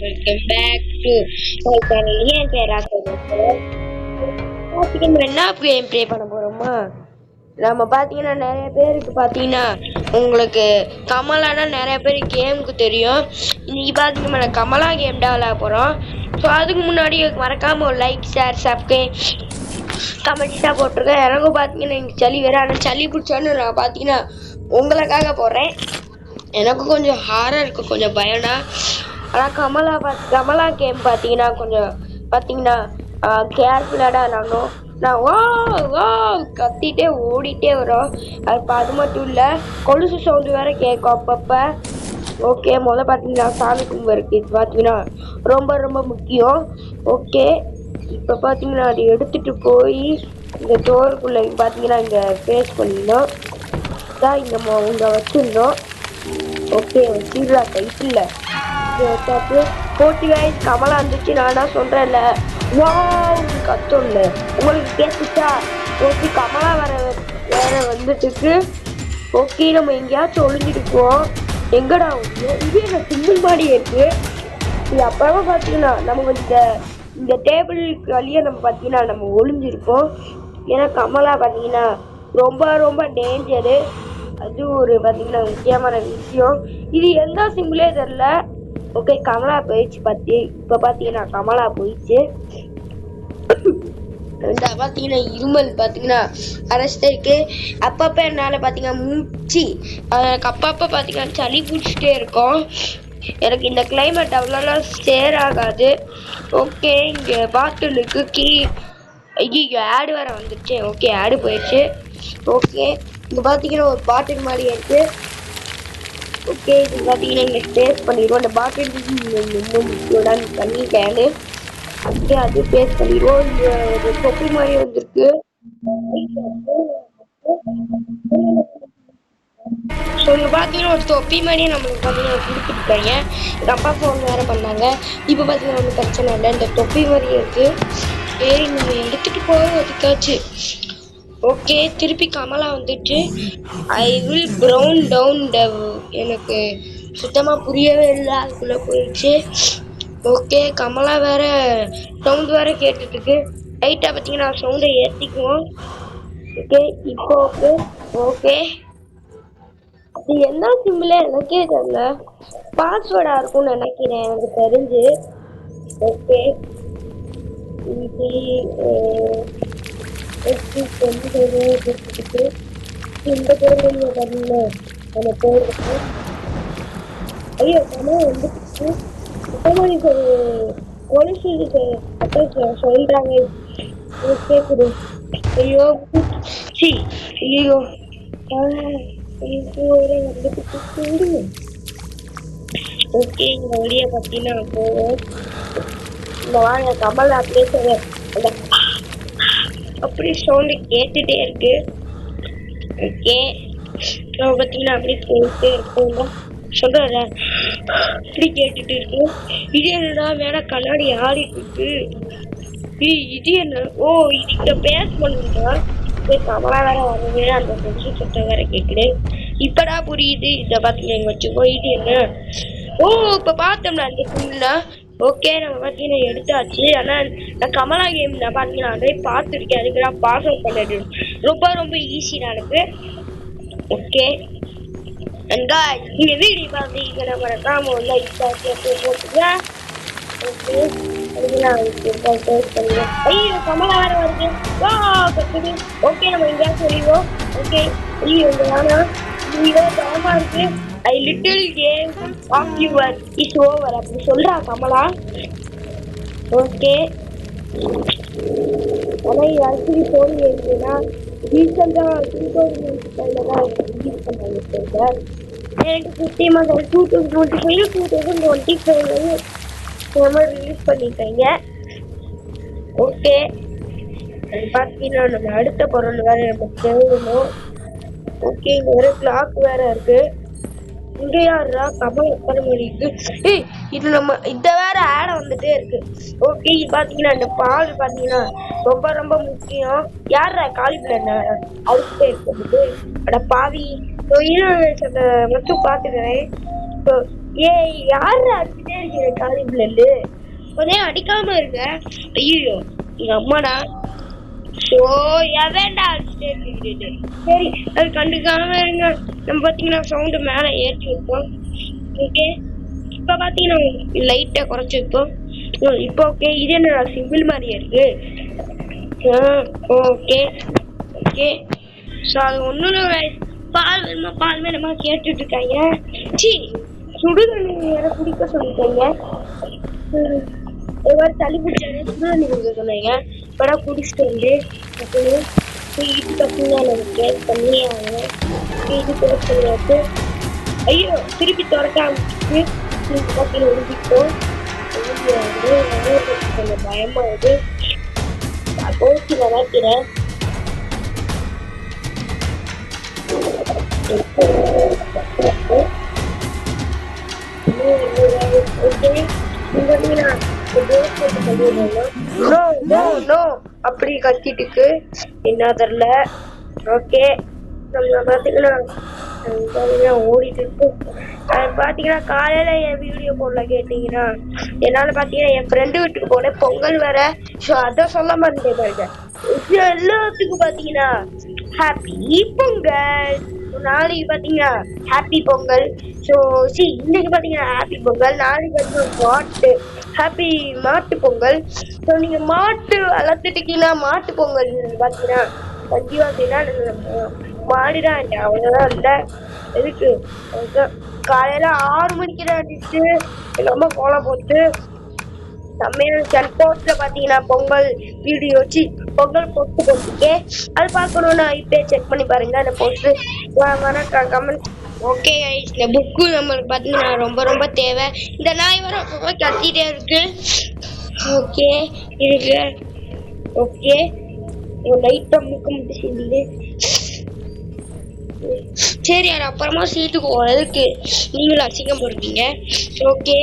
Welcome back to my channel. என் பேர் பாத்தீங்கன்னா என்ன கேம் ப்ளே பண்ண போறோமா? நம்ம பாத்தீங்கன்னா நிறைய பேருக்கு பாத்தீங்கன்னா உங்களுக்கு கமலானா நிறைய பேர் கேமுக்கு தெரியும். இன்னைக்கு பாத்தீங்கன்னா கமலா கேம் தான் விளையாட போறோம். ஸோ அதுக்கு முன்னாடி மறக்காம ஒரு லைக், ஷேர், சப்ஸ்கிரைப், கமெண்ட்ஸாக போட்டிருக்கேன். எனக்கும் பார்த்தீங்கன்னா எனக்கு சளி வேறு. ஆனால் சளி பிடிச்சான்னு நான் பார்த்தீங்கன்னா உங்களுக்காக போடுறேன். எனக்கும் கொஞ்சம் ஹாராக இருக்குது, கொஞ்சம் பயம்னா. ஆனால் கமலா கேம் பார்த்தீங்கன்னா கொஞ்சம் பார்த்தீங்கன்னா கேர்ஃபுல்லாக விளாடணும். நான் வா வா கத்திட்டே ஓடிட்டே வரோம். அது மட்டும் இல்லை, கொலுசு சவுண்டு வேற கேட்கும் அப்பப்போ. ஓகே, பார்த்தீங்கன்னா சாமி கும்பு இருக்குது. இது பார்த்தீங்கன்னா ரொம்ப ரொம்ப முக்கியம். ஓகே, இப்போ பார்த்தீங்கன்னா அதை எடுத்துகிட்டு போய் இந்த டோருக்குள்ளே பார்த்தீங்கன்னா இங்கே ஃபேஸ் பண்ணிடணும். தான் இங்கே வச்சுருந்தோம். ஓகே, வச்சிடலா டைட்டில் வச்சாச்சு. போட்டி வாய்ஸ் கமலா இருந்துச்சு. நான் தான் சொல்கிறேன்ல, வா கத்தோம்ல, உங்களுக்கு கேட்டுச்சா? ஓகே, கமலா வேற வந்துட்டுருக்கு. ஓகே, நம்ம எங்கேயாச்சும் ஒளிஞ்சிருக்கோம். எங்கடா இதே நான் சிங்கிள் மாடி இருக்கு. இது அப்புறமா பார்த்தீங்கன்னா நம்ம இந்த டேபிளுக்கு வழியாக நம்ம பார்த்தீங்கன்னா நம்ம ஒளிஞ்சிருக்கோம். ஏன்னா கமலா பார்த்தீங்கன்னா ரொம்ப ரொம்ப டேஞ்சரு. அது ஒரு பார்த்தீங்கன்னா முக்கியமான விஷயம். இது எந்த சிம்பிளே தெரில. ஓகே, கமலா போயிடுச்சு. இப்போ பார்த்தீங்கன்னா கமலா போயிடுச்சு. இந்த பார்த்தீங்கன்னா இருமல் பார்த்தீங்கன்னா அரைச்சிட்டே இருக்கு. அப்பப்போ என்னால் பார்த்தீங்கன்னா மூச்சு எனக்கு அப்பப்போ பார்த்தீங்கன்னா சளி பிடிச்சிட்டே இருக்கும். எனக்கு இந்த கிளைமேட் அவ்வளோலாம் சேர் ஆகாது. ஓகே, இங்கே பாட்டிலுக்கு ஐயோ ஆடு வேறு வந்துடுச்சு. ஓகே, ஆடு போயிடுச்சு. ஓகே, இங்கே பார்த்தீங்கன்னா ஒரு பாட்டில் மாதிரி இருக்குது. ஓகே, இது பார்த்தீங்கன்னா இங்கே ஸ்பேஸ் பண்ணிடுவோம். அந்த பாட்டில் இன்னும் தண்ணி கேனு. ஓகே, அது பேஸ் பண்ணிடுவோம். இந்த தொப்பி மாதிரி வந்திருக்கு. ஸோ இங்கே பார்த்தீங்கன்னா ஒரு தொப்பி மாதிரியே நம்மளுக்கு பார்த்தீங்கன்னா கொடுத்துருக்காங்க. எங்கள் அப்பா ஃபோன் வேறு பண்ணாங்க. இப்போ பார்த்தீங்கன்னா ஒன்றும் பிரச்சனை இல்லை. இந்த தொப்பி மாதிரியே இருக்குது. சரி, நம்ம எடுத்துகிட்டு போக ஒதுக்காச்சு. ஓகே, திருப்பி கமலா வந்துட்டு ஐ வில் ப்ரௌன் டவுன் எனக்கு சுத்தமாக புரியவே இல்லை. அதுக்குள்ளே போயிடுச்சு. ஓகே, கமலா வேற சவுண்ட் வேற கேட்டுட்டுருக்கு. லைட்டாக பார்த்தீங்கன்னா சவுண்டை ஏற்றிக்குவோம். ஓகே, இப்போ ஓகே. ஓகே, அது என்ன சிம்பிளே எனக்கே தெரியல. பாஸ்வேர்டா இருக்கும்னு நினைக்கிறேன் எனக்கு தெரிஞ்சு. ஓகே, இந்த பேர் வரல. நம்ம போயிருக்கு. ஐயோ, கமலா வந்துட்டு சுத்தமாக கொலுசு சொல்றாங்க. கேக்குது. ஐயோ சி ஐயோ ஓகே, இந்த வழியை பார்த்தீங்கன்னா போவோம். இந்த வாங்க கமல் அப்படியே சொல்ல அந்த அப்படி சவுண்டு கேட்டுட்டே இருக்கு. ஓகே, நம்ம பார்த்தீங்கன்னா அப்படியே போயிட்டே இருக்கோம். சொல்றல இப்படி கேட்டுட்டு இருக்கு. இது என்னடா மேல கண்ணாடி ஆடிட்டு இருக்கு. இது என்ன? ஓ, இது இந்த பேஸ் பண்ணுறா. கமலா வேற வரவே அந்த கொலுசு சத்தம் வேற கேட்குது. இப்படா புரியுது. இதை பார்த்தீங்கன்னா வச்சுக்கோ. இது என்ன? ஓ, இப்போ பார்த்தோம்னா அந்த ஃபுல்லா. ஓகே, நம்ம பார்த்தீங்கன்னா எடுத்தாச்சு. ஆனால் நான் கமலா கேம் நான் பார்த்தீங்கன்னா அதே பார்த்துருக்கேன். அதுக்கு நான் பாஸ் அவுட் பண்ணிட்டு ரொம்ப ரொம்ப ஈஸி எனக்கு. ஓகே, நீங்க வீடியோ பார்த்தீங்கன்னா மறக்காம ஒரு லைக் போட்டுங்க. ஓகே, ஐயோ கமலா வேற வருது. வா கத்துது. ஓகே, நம்ம எங்கேயாவது சொல்லிடுவோம். ஓகே, ஐயோ வேணா நீங்க பயமா இருக்கு. I little game of your is over அப்படி சொல்றா கமலா. ஓகே, ஆனால் இது ஆக்சுவலி ஃபோன் இருக்குன்னா ரீசெண்டாக 2009 தான் ரிலீஸ் பண்ணாங்க. எனக்கு 50 மந்த் 2025 2025 ரிலீஸ் பண்ணிட்டாங்க. ஓகே, அது பார்த்தீங்கன்னா நம்ம அடுத்த பொருள் வேற நம்ம தேடணும். ஓகே, இங்கே ஒரு கிளாக் வேற இருக்கு. இங்கே யாருடா கமல் எத்தனை மணிக்கு? ஏய், இது நம்ம இந்த வேற ஆட வந்துட்டே இருக்கு. ஓகே, இது பார்த்தீங்கன்னா இந்த பால் பார்த்தீங்கன்னா ரொம்ப ரொம்ப முக்கியம். யாரா காலிஃபிளர் அவுட்டே இருக்கிறது? அட பாவி. மட்டும் பார்த்துக்கிறேன். ஏய் யாரு அடிச்சுட்டே இருக்கிற காலி பிளட் கொஞ்சம் அடிக்காம இருங்க. ஐயோ எங்க அம்மாடா. ஓ எவன்டா அடிச்சுட்டே இருக்கிறது. சரி அது கண்டுக்காம இருங்க. நம்ம பாத்தீங்கன்னா சவுண்ட் மேல ஏற்றி வைப்போம். ஓகே இப்ப பாத்தீங்கன்னா லைட்டா குறைச்சு வைப்போம். இப்போ ஓகே இது என்ன சிம்பிள் மாதிரியா இருக்கு. ஓகே ஓகே ஸோ அது ஒன்றும் பால் வேணுமா பால் வேணுமா கேட்டுட்டு இருக்காங்க. சி சுடுதண்ணி வேற குடிக்க சொல்லிட்டாங்க. எவ்வாறு தள்ளி பிடிச்சாரு சுடுதண்ணி குடிக்க சொன்னாங்க. இப்போதான் குடிச்சிட்டு வந்து இது பார்த்தீங்கன்னா நமக்கு தண்ணியே ஆகும். இது குடிச்சு ஐயோ திருப்பி திறக்க ஆரம்பிச்சு பார்த்தீங்கன்னா ஒழுங்கிட்டோம். கொஞ்சம் பயமா இருக்கு. கோச்சி நினைக்கிறேன். அப்படி கத்திட்டு என்ன தெரியல. ஓகே நம்ம பாத்தீங்கன்னா ஓடிட்டு இருக்கு. பாத்தீங்கன்னா காலையில என் வீடியோ போடல கேட்டீங்கன்னா என்னால பாத்தீங்கன்னா என் ஃப்ரெண்டு வீட்டுக்கு போனேன். பொங்கல் வேற. ஸோ அதான் சொல்ல மாட்டேன் பாருங்க. எல்லாத்துக்கும் பாத்தீங்கன்னா ஹாப்பி பொங்கல். நாளைக்கு பாத்தீங்கன்னா ஹாப்பி பொங்கல். ஸோ இன்னைக்கு பாத்தீங்கன்னா ஹாப்பி பொங்கல். நாளைக்கு வந்து மாட்டு ஹாப்பி மாட்டு பொங்கல். ஸோ நீங்க மாட்டு வளர்த்துட்டீங்கன்னா மாட்டு பொங்கல் பாத்தீங்கன்னா கண்டிப்பா அப்படின்னா மாடுதான் இல்லை அவ்வளவுதான் இல்லை எதுக்கு காலையில 6 மணிக்கு தான் அடிச்சு எங்க அம்மா கோலம் போட்டு போஸ்ட்ல பாத்தீங்கன்னா பொங்கல் வீடியோ வச்சு பொங்கல் போஸ்ட் போட்டுருக்கேன். அது பார்க்கணும்னா இப்பே செக் பண்ணி பாருங்க அந்த போஸ்ட். கமெண்ட். ஓகே இந்த புக்கு நம்மளுக்கு பாத்தீங்கன்னா ரொம்ப ரொம்ப தேவை. இந்த நாய் வர கத்திட்டே இருக்கு. ஓகே இருக்கு. ஓகே லைட்டா முக்க மட்டும் செஞ்சு சரி அது அப்புறமா சீட்டுக்கு எதுக்கு நீங்களும் அசிங்கம் போடுறீங்க. ஓகே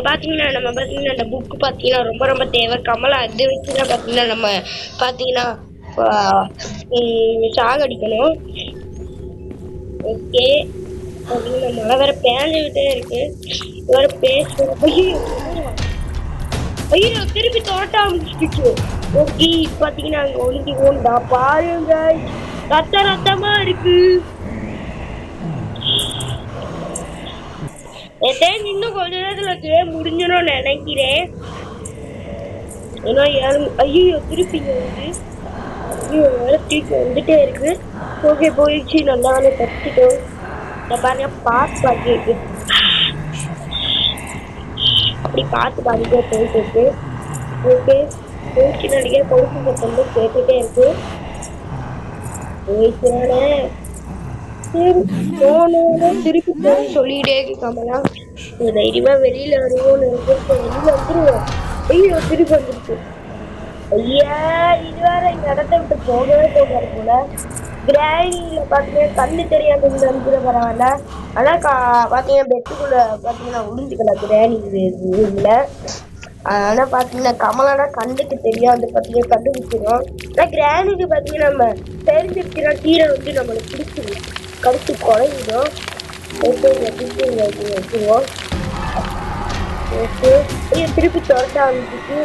பாத்தீங்கன்னா நம்ம பாத்தீங்கன்னா அந்த புக்கு பாத்தீங்கன்னா ரொம்ப ரொம்ப தேவை. கமலா அது வச்சுதான் பாத்தீங்கன்னா நம்ம பாத்தீங்கன்னா சாகடிக்கணும். ஓகே பாத்தீங்கன்னா மழை வேற பேஞ்சுக்கிட்டே இருக்கு. வேற பேசுறோம். ஐயோ திருப்பி தோட்ட ஆரம்பிச்சிட்டு. ஓகே பாத்தீங்கன்னா அங்க ஒழுங்கி ஓண்டா பாருங்க ரத்த ரத்தமா இருக்கு. இன்னும் கொஞ்ச நேரத்துல கேம் முடிஞ்சிடும் நினைக்கிறேன். ஏன்னா ஐயோ திருப்பிங்க வந்து திருப்பி வந்துட்டே இருக்கு. ஓகே போயிடுச்சு நல்லா கத்துட்டோம். பாருங்க பாத்து பாக்கிட்டு அப்படி பார்த்து பாத்துட்டே போயிட்டு இருக்கு. ஓகே போயிடுச்சு நடிகை கொழுப்பு சத்தம் கேட்டுட்டே இருக்கு. போயிடுச்சுனானே திருப்பி போய் சொல்லிட்டே இருக்காமலா தைரியமா வெளியில வருவோம்னு வெளியில வந்துருவோம். ஐயோ திருப்பி வந்துருச்சு. ஐயா இது வேற இந்த இடத்த விட்டு போகவே போகாது போல. கிராணியில பாத்தீங்கன்னா கண்ணு தெரியாம இருந்து வந்துட பரவாயில்ல. ஆனா பாத்தீங்கன்னா பெட்டுக்குள்ள பாத்தீங்கன்னா உளுந்துக்கலாம் கிராணி இதுல. ஆனா பாத்தீங்கன்னா கமலானா கண்ணுக்கு தெரியாது பாத்தீங்கன்னா கண்டுபிடிச்சிடும். ஆனா கிராணிக்கு பாத்தீங்கன்னா நம்ம தெரிஞ்சிருச்சுன்னா கீரை வந்து நம்மளுக்கு பிடிச்சிடும் கடிச்சு குறையிடும். வச்சுருவோம். ஓகே திருப்பி துரட்ட ஆரம்பிச்சிச்சு.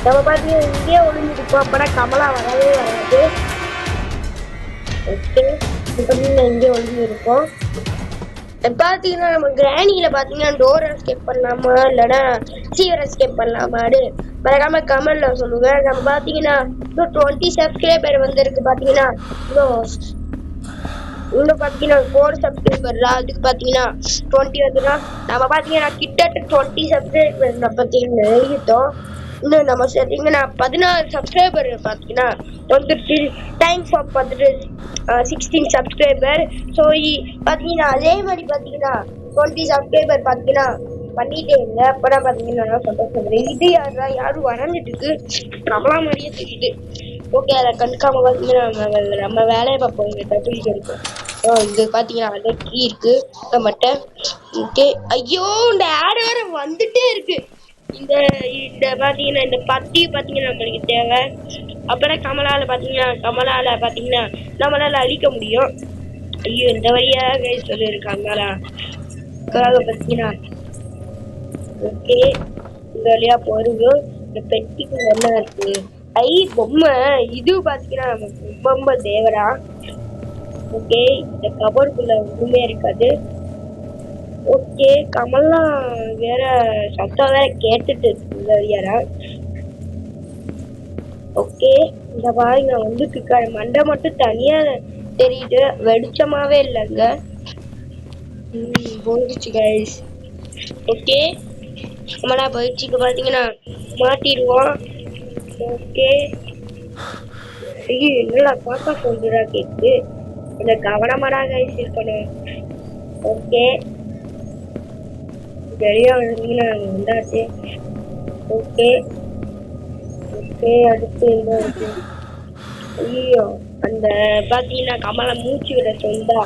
நம்ம பாத்தீங்கன்னா இங்கேயே ஒளிஞ்சிருப்போம். அப்பனா கமலா வரவே வராது. ஓகே பாத்தீங்கன்னா இங்கே ஒளிஞ்சிருப்போம். பாத்தீங்கன்னா நம்ம கிராணியில பாத்தீங்கன்னா டோர் எஸ்கேப் பண்ணலாமா இல்லைன்னா சீவர் எஸ்கேப் பண்ணலாமாடு மறக்காம கமெண்ட்ல சொல்லுங்க. நம்ம பாத்தீங்கன்னா இன்னும் 20 சப்ஸ்கிரைபர் வந்திருக்கு. பாத்தீங்கன்னா இன்னும் பாத்தீங்கன்னா 4 சப்ஸ்கிரைபர் அதுக்கு பாத்தீங்கன்னா 20 வந்துடும். நம்ம பாத்தீங்கன்னா கிட்டத்தட்ட 20 சப்ஸ்கிரைபர் நம்ம பாத்தீங்கன்னா எழுதிட்டோம். இன்னும் நம்ம பார்த்தீங்கன்னா 16 சப்ஸ்கிரைபர் பாத்தீங்கன்னா வந்துருச்சு. Thanks for 16 subscriber. ஸோ பாத்தீங்கன்னா அதே மாதிரி பாத்தீங்கன்னா 20 சப்ஸ்கிரைபர் பாத்தீங்கன்னா பண்ணிட்டே இருங்க. அப்பதான் பாத்தீங்கன்னா சந்தோஷம். இது யாரும் வரைஞ்சிட்டு இருக்கு கமலா மாதிரியே தெரியுது. ஓகே அதை கண்டுக்காம பாத்தீங்கன்னா நம்ம வேலையை பார்ப்போம். இங்க தப்பிச்சு இருக்கும். இங்க பாத்தீங்கன்னா அதே கீ இருக்கு நம்மகிட்ட. ஓகே ஐயோ இந்த ஆடு வேற வந்துட்டே இருக்கு. இந்த பாத்தீங்கன்னா இந்த பத்தி பாத்தீங்கன்னா நம்மளுக்கு தேவை. அப்புறம் கமலால பாத்தீங்கன்னா நம்மளால அழிக்க முடியும். ஐயோ இந்த வழியா சொல்லியிருக்காங்களா பாத்தீங்கன்னா ஓகே இந்த வழியா போறது. இந்த பெட்டிக்கு என்ன இருக்கு? ஐ பொம்மை இது பாத்தீங்கன்னா நம்ம பொம்மை தேவரா. ஓகே இந்த கபருக்குள்ள ஒண்ணுமே இருக்காது. ஓகே கமலா வேற சத்தம் வேற கேட்டுட்டு இருக்கு இந்த வழியாரா. ஓகே இந்த பாருங்க வந்துட்டு இருக்காரு. மண்டை மட்டும் தனியா தெரியுது, வெளிச்சமாவே இல்லைங்க. போயிடுச்சு கைஸ். ஓகே கமலா போயிடுச்சு பாத்தீங்கன்னா மாட்டிடுவோம். ஓகே ஐயோ என்னடா பாப்பா சொல்றா கேக்குது. கொஞ்சம் கவனமாடா கைஸ் இருக்கணும். ஓகே வெளியே வந்தீங்கன்னா வந்தாச்சு. ஓகே ஓகே அடுத்து என்ன இருக்கு? ஐயோ அந்த பாத்தீங்கன்னா கமலை மூச்சு விட சொல்றா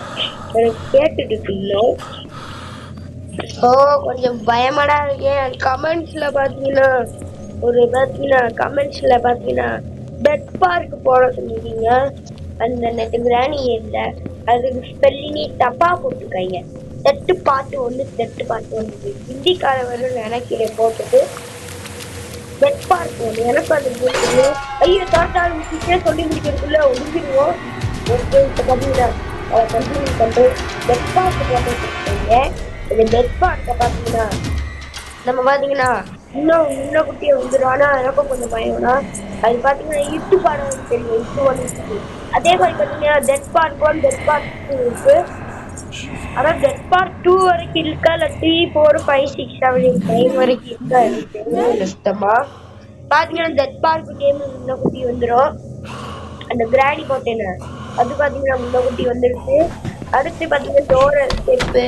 எனக்கு கேட்டுட்டு இருக்கு இன்னும். ஓ கொஞ்சம் பயமாடா இருக்கேன். கமெண்ட்ஸ்ல பாத்தீங்கன்னா பெட் பார்க் போட சொல்லிருக்கீங்க. அந்த நெட்டு கிராணி இல்ல அதுக்கு ஸ்பெல்லிங்கே தப்பா போட்டுருக்காங்க. தெட்டு பாட்டு ஒண்ணு ஹிந்திக்கார வரும்னு நினைக்கிறேன் போட்டுட்டு பெட் பார்க் ஒண்ணு எனக்கு அது தெரியும். ஐயோ தாத்தா சீக்கிரம் சொல்லி முடிக்கிறதுக்குள்ள ஒதுங்கிடுவோம். ஓகே இப்ப பாத்தீங்கன்னா கண்டினியூ பண்ணிட்டு பெட் பார்க் போட்டுருக்கீங்க. இந்த பெட் பார்க்க பாத்தீங்கன்னா நம்ம பாத்தீங்கன்னா இன்னும் முன்ன குட்டியை வந்துடும். ஆனா எனக்கும் கொஞ்சம் பயம்னா அது பாத்தீங்கன்னா இட்டு பாடம் தெரியும். இட்டு ஒன்று அதே மாதிரி பாத்தீங்கன்னா டெட் பார்க் 1 டெட் பார்க் 2 இருக்கு. ஆனா டெட் பார்க் 2 வரைக்கும் இருக்கா இல்ல 3 4 5 6 7 8 9 வரைக்கும் இருக்கா எனக்கு தெரியல சுத்தமா. பாத்தீங்கன்னா டெட் பார்க் கேம் முன்ன குட்டி வந்துடும். அந்த கிராணி போட்டேன்னு அது பாத்தீங்கன்னா முன்ன குட்டி வந்துருச்சு. அடுத்து பாத்தீங்கன்னா டோர் எஸ்கேப்பு.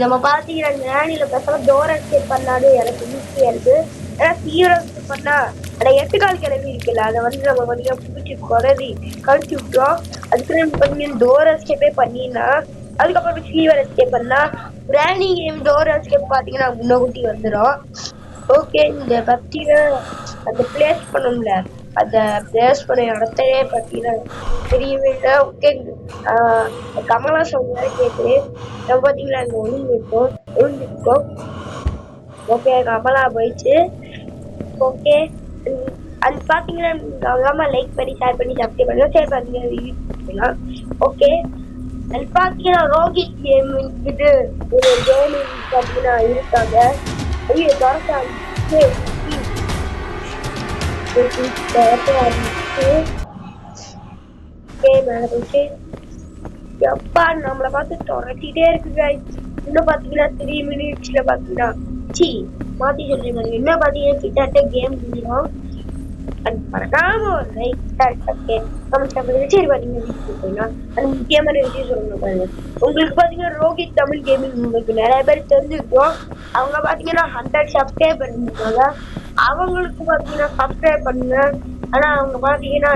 நம்ம பாத்தீங்கன்னா கிராணியில பேசாம டோர் எஸ்கேப் பண்ணாலே எனக்கு ஈஸியா இருக்கு. ஏன்னா தீவிர பண்ணா அந்த 8 கால் கிளம்பி இருக்குல்ல அதை வந்து நம்ம பாத்தீங்கன்னா பிடிச்சி கழிச்சு விட்டோம். அதுக்கு நம்ம பாத்தீங்கன்னா டோர் எஸ்கேப்பே பண்ணினா அதுக்கப்புறம் ஃபீவர் எஸ்கேப் பண்ணா கிராணி கேம் டோர் எஸ்கேப் பாத்தீங்கன்னா முன்ன குட்டி வந்துடும். ஓகே இந்த பாத்தீங்கன்னா அந்த பிளேஸ் பண்ணோம்ல அந்த பிளேஸ் பண்ண இடத்தையே பாத்தீங்கன்னா தெரியவே இல்லை. ஓகே கமலா சொல்ற கேட்டு நம்ம பாத்தீங்கன்னா அங்க ஒழுங்கிருக்கோம். ஓகே கமலா போயிடுச்சு. ஓகே அது பாத்தீங்கன்னா கவனமா லைக் பண்ணி ஷேர் பண்ணி சப்ஸ்கிரைப் பண்ணுங்க. சரி பாத்தீங்கன்னா ஓகே அது பாத்தீங்கன்னா ரோஹித் கேம் ஒரு கேமிங் பாத்தீங்கன்னா இருக்காங்க. ஐயோ எப்பா நம்மள பார்த்து துரட்டிட்டே இருக்கு. இன்னும் பாத்தீங்கன்னா 3 மினிட்ஸ்ல பாத்தீங்கன்னா மாத்தி சொல்றீங்க என்ன பாத்தீங்கன்னா கிட்ட கேம் முடியும். அது மறக்காம ஒரு லைக் சரி பாத்தீங்கன்னா அது முக்கியமான விஷயம் சொல்லணும் பாருங்க. உங்களுக்கு பாத்தீங்கன்னா ரோஹித் தமிழ் கேமிங் உங்களுக்கு நிறைய பேர் தெரிஞ்சிருக்கோம். அவங்க பாத்தீங்கன்னா 100 சப்ஸ்கிரைபர் இருந்திருக்காங்க. அவங்களுக்கு பாத்தீங்கன்னா சப்ஸ்கிரைப் பண்ணுங்க. ஆனா அவங்க பாத்தீங்கன்னா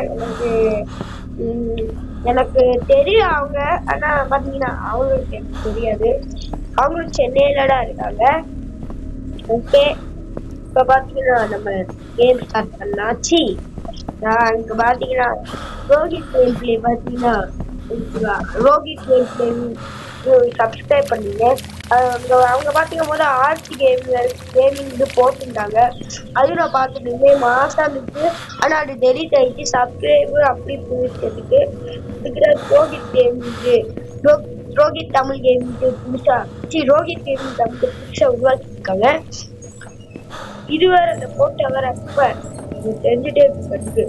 எனக்கு தெரியும் அவங்க. ஆனா பாத்தீங்கன்னா அவங்களுக்கு எனக்கு தெரியாது. அவங்களும் சென்னையிலடா இருக்காங்க. ஓகே இப்ப பாத்தீங்கன்னா நம்ம கேம் ஸ்டார்ட் பண்ணாச்சு. நான் இங்க பாத்தீங்கன்னா ரோஹித் கேம் பிளே பாத்தீங்கன்னா ரோஹித் கேம் பிளே சப்ஸ்கிரைப் பண்ணீங்க. அவங்க பாத்தீங்கன்னா போது ஆர்சி கேமிங் போட்டுருந்தாங்க. அதுவும் நான் பார்த்துட்டு மாசம் இருந்துச்சு. ஆனா அது டெலிட் ஆயிடுச்சு. சப்ஸ்கிரைப் அப்படி போயிட்டு ரோஹித் கேமிங் ரோஹித் தமிழ் கேமிங் புதுசா ரோஹித் கேமிங் தமிழ் புதுசா உருவாக்கிருக்காங்க. இதுவரை அந்த போட்டோ வர அப்ப தெரிஞ்சுட்டே இருக்கு.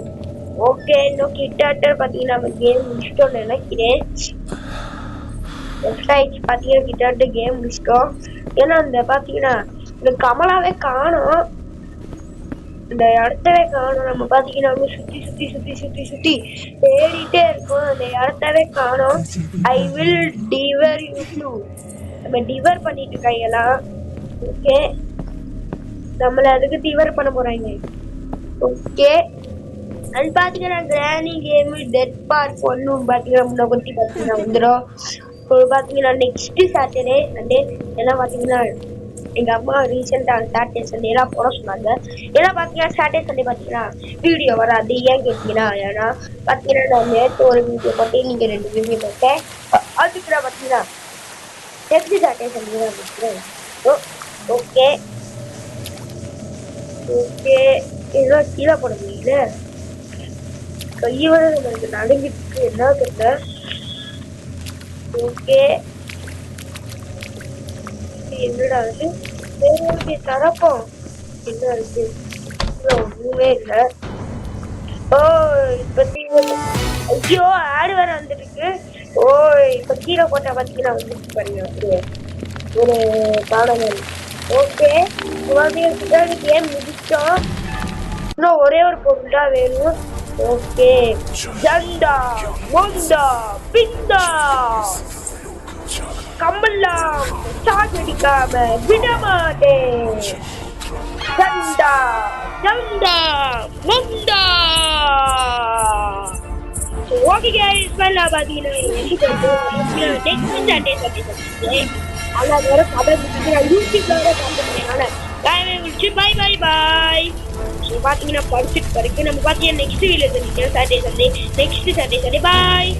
ஓகே இன்னும் கிட்ட பாத்தீங்கன்னா நம்ம கேம் முடிச்சிட்டோம்னு நினைக்கிறேன். பாத்தீங்கன்னா கிட்ட கேம் முடிச்சிட்டோம். ஏன்னா அந்த பாத்தீங்கன்னா இந்த கமலாவே காணும். இந்த இடத்தவே காணும். நம்ம பாத்தீங்கன்னா சுத்தி தேடிட்டே இருக்கும். அந்த இடத்தவே காணும். ஐ வில் டிவர் யூ டூ நம்ம டிவர் பண்ணிட்டு இருக்காங்கலாம். ஓகே நம்மள அதுக்கு டிவர் பண்ண போறாங்க. ஓகே அது பாத்தீங்கன்னா கிராணி கேம் டெட் பார்க் 1 பாத்தீங்கன்னா முன்ன கொட்டி பாத்தீங்கன்னா வந்துடும். பாத்தீங்கன்னா நெக்ஸ்ட் சாட்டர்டே சண்டே எல்லாம் பாத்தீங்கன்னா எங்க அம்மா ரீசெண்டா சாட்டர்டே சண்டே எல்லாம் போட சொன்னாங்க. ஏன்னா பாத்தீங்கன்னா சாட்டர்டே சண்டே பாத்தீங்கன்னா வீடியோ வராது. ஏன் கேட்டீங்கன்னா ஏன்னா பாத்தீங்கன்னா நான் நேற்று ஒரு வீடியோ போட்டேன், நீங்க 2 வீடியோ போட்டேன். அதுக்கு நான் பாத்தீங்கன்னா நெக்ஸ்ட் சாட்டர்டே சண்டே தான். ஓகே ஓகே, இதெல்லாம் கீழே போட முடியல. கையோட நமக்கு நடுங்கிட்டு என்ன தெரியல. ஓகே, என்னடா அது? சரி, ஓகே, தரப்போம். என்ன இருக்கு? ஒண்ணுமே இல்ல. ஓ, இப்ப ஐயோ, ஆடு வேற வந்துருக்கு. ஓ, இப்ப கீழே போட்டா பாத்தீங்கன்னா வந்துருக்கு பாருங்க. அப்படியே ஒரு பாடங்கள். ஓகே, குழந்தைகிட்ட கேம் முடிச்சோம். இன்னும் ஒரே ஒரு பொருள் தான் வேணும். ஓகே, ஜண்டா மொண்டா பிண்டா கம்பல்லாம் சார்ஜ் அடிக்காம விட மாட்டேன். ஜண்டா ஜண்டா மொண்டா. ஓகே गाइस, நான் பாத்தீங்கன்னா நெக்ஸ்ட் சாட்டர்டே ஆனா வேற கதை நான் யூடியூப்ல வேற பார்த்துருக்கேன். Bye bye bye. பாத்தீங்கன்னா படிச்சுட்டு படிக்க நம்ம பாத்தீங்கன்னா நெக்ஸ்ட் வீடியோ சாட்டர்டே சண்டே பாய்.